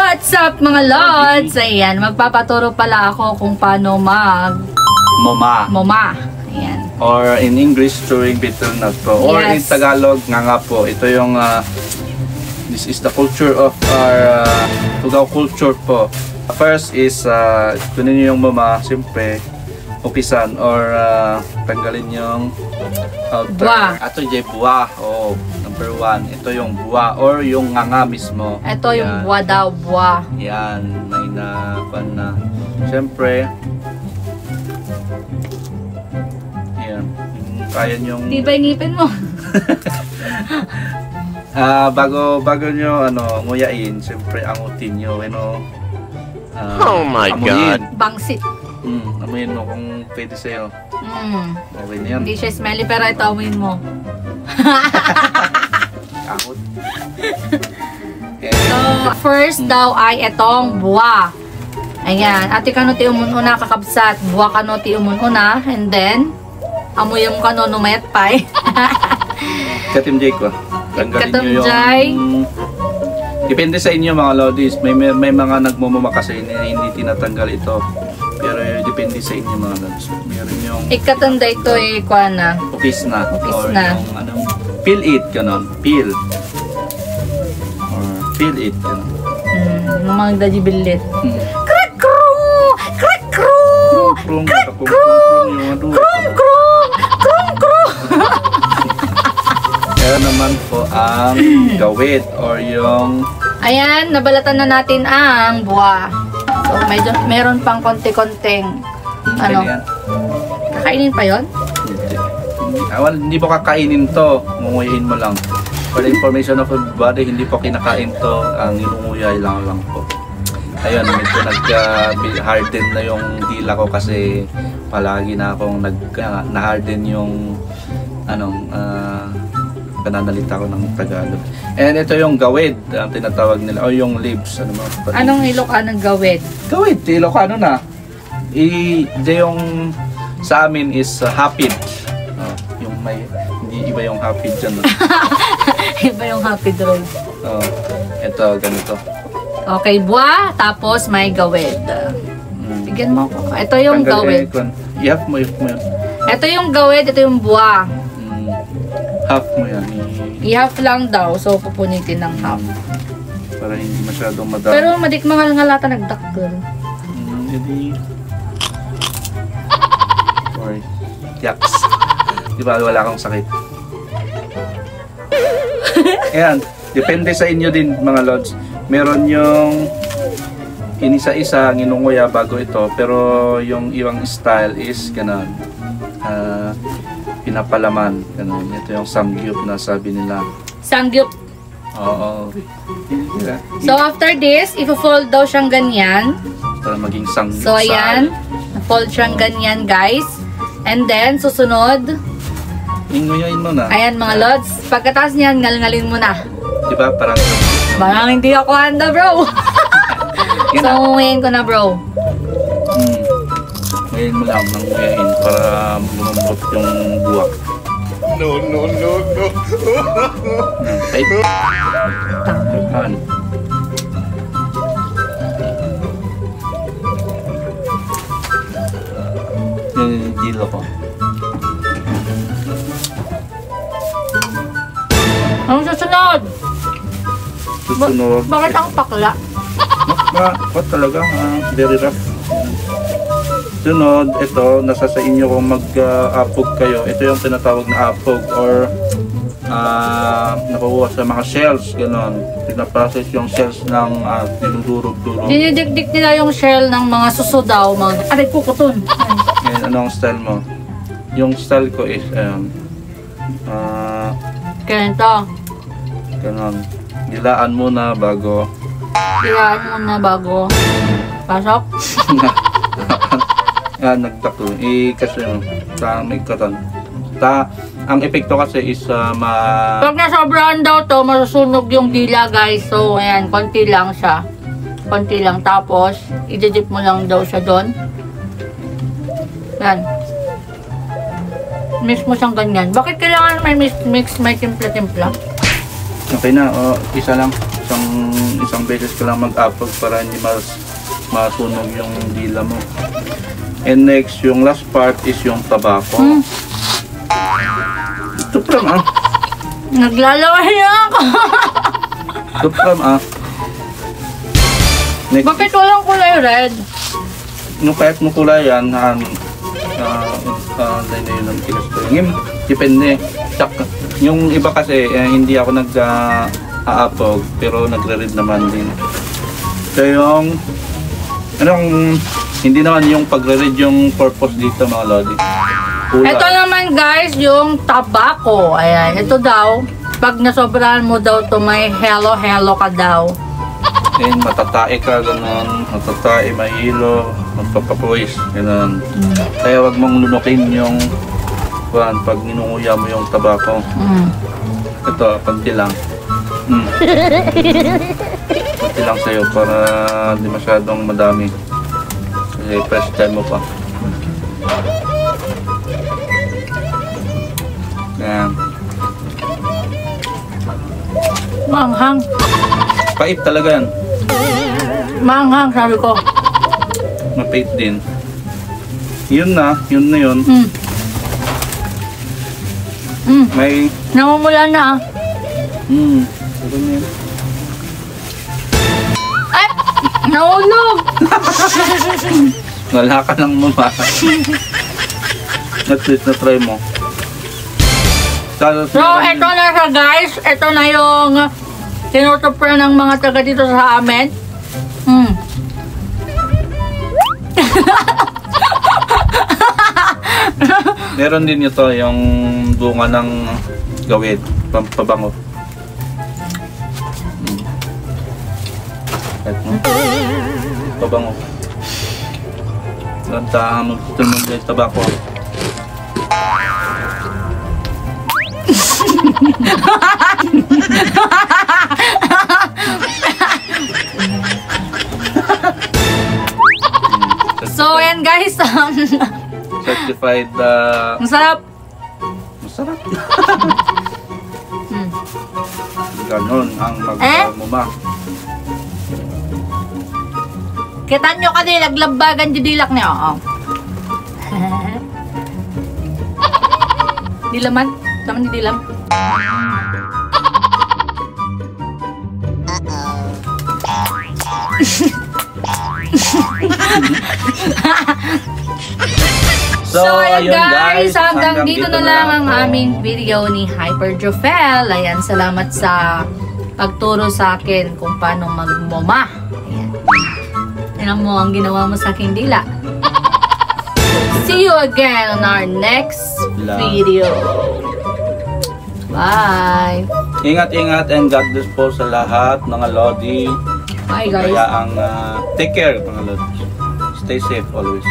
What's up mga lods? Ayan, magpapaturo pala ako kung paano Moma. Ayan. Or in English, chewing betel nut po. Or in Tagalog, nga po. Ito yung, this is the culture of our Tugao culture po. First is, kunin nyo yung moma, siyempre, upisan or tanggalin yung outer. Ito yung buwa. Oh, number 1. Ito yung buwa or yung nganga mismo. Ito yung buwa daw, buwa. Yan, may na. Siyempre, yan. Kaya nyong... Di ba ngipin mo? bago nyo nguyain, siyempre angutin nyo, oh my amuyin. God. Bangsit. Amuyin mo kung pwede sa'yo. Okay na yan. Hindi siya smelly pero ito amuyin mo. Angut. So, first daw ay itong buwa. Ayan. Ati kanuti umun-una kakabsat. Buwa kanuti umun-una. And then, amuyong kano numayat pay. Katimjay ko. Tanggalin nyo yung... Depende sa inyo mga lodis. May mga nagmumuma kasi hindi tinatanggal ito. Pero depende sa inyo mga lodis. Meron yung... Ikatanda ito kuha na. Upis na. Upis or na. Yung peel it, ganon. Peel. Or peel it, ganon. Mga dajibilit. Krak-krong! Krak-krong! Krak-krong! Krong-krong! Krong-krong! Kaya naman po ang gawid or yung... Ayan, nabalatan na natin ang buwa. So, meron pang konti-konting Kakainin pa yon? Hindi po kakainin to. Munguyain mo lang. For the information of everybody, hindi po kinakain to. Ang inunguyay lang po. Ayun, medyo nag-harden na yung dila ko kasi palagi na akong na-harden yung pananalita ko ng Tagalog. And ito yung gawid, ang tinatawag nila, o yung leaves. Anong Ilocano gawid? Gawid, Ilocano na. Yung sa amin is hapid. Yung may, hindi iba yung hapid dyan. Iba yung hapid roll. Ito, ganito. Okay, buwa, tapos may gawid. Bigyan mo ako. Ito yung gawid. I-half mo yun. Ito yung gawid, ito yung buwa. Half mo yan. I-half lang daw, so pupunitin ng half. Para hindi masyadong madami. Pero madikmangal nga lata nagdakkel. Hindi. Sorry. Yaks. Diba wala akong sakit. Ayan. Depende sa inyo din mga lods. Meron yung inisa-isa nginunguya bago ito. Pero yung iwang style is ganun. Pinapalaman. Ganun. Ito yung samgyup na sabi nila. Samgyup. Oo. So after this, i-fold daw siyang ganyan. Para maging samgyup. So ayan. Na-fold siyang ganyan guys. And then, susunod. Inguyain mo na. Ayan mga lods. Pagkatapos niyan, ngal-ngalin mo na. Diba? Parang hindi ako handa bro. So, nguyain ko na bro. Ngayon mo lang nang nguyain para lumambot yung buwak. No. Okay? Tahan. Yung dilo ko. Anong susunod? Susunod. Bakit ang pakla? Bakit talaga? Very rough. Sunod, ito, nasa sa inyo kung mag-apog kayo. Ito yung tinatawag na apog or nakuha sa mga shells, gano'n. Pinaprocess yung shells ng dinudurog-durog. Dinidikdik nila yung shell ng mga suso daw. Aray, kukuton. Ngayon, anong style mo? Yung style ko is, Ganito. gano'n. Dilaan muna bago. Dilaan muna bago. Pasok. Nagtakto. Kasi may katan. Ang epekto kasi is Pag nasobrahan daw to, masusunog yung dila guys. So, ayan, konti lang siya. Konti lang. Tapos, i-dip mo lang daw siya doon. Yan. Mix mo siyang ganyan. Bakit kailangan may mix, may timpla-timpla? Okay na, isa lang. isang beses ka lang mag-upload para hindi masunog yung dila mo. And next, yung last part is yung tabako. Ito from Naglalaway na ako. Ito from Next, Bakit walang kulay red? no, kahit mo kulay yan, yun ang tigas ko. Depende. Yung iba kasi, hindi ako nag-aapog, pero nagre-read naman din. So yung, hindi naman yung pagre-read yung purpose dito mga lodi. Ito naman guys, yung tabako. Ayan, ito daw, pag nasobrahan mo daw to may hello ka daw. And matatae ka, gano'n. Matatae, mahilo, magpapapuwis, gano'n. Kaya wag mong lunukin yung pag ninunguya mo yung tabako. Ito, panti lang. Panti lang sa'yo para di masyadong madami. Kasi first time mo pa. Yan. Manghang. Pait talaga yan. Manghang, sabi ko. Mapait din. Yun na yun. May... Namumula na Ano yun? Ay! Nahulog! Wala ka lang mama. At least na-try mo. So, ito na siya guys. Ito na yung tinutupra ng mga taga dito sa amin. Meron din ito yung bunga ng gawid, pampabango. Pabango. Lantahan mo ito ng tabako. So, ayan guys. Certified Masarap. masarap. Ganon ang magmuma. Kita nyo kasi naglambagan di dilak niya. Oo. Dilaman? Laman di dilam? So, ayan guys, hanggang dito na lang ang aming video ni Hyper-Jofel. Ayan, salamat sa pagturo sa akin kung paano magmoma. Ayan. Tingnan mo ang ginawa mo sa aking dila. See you again on our next video. Bye! Ingat-ingat and God bless po sa lahat mga Lodi. Bye guys! Kaya ang take care mga Lodi. Stay safe always.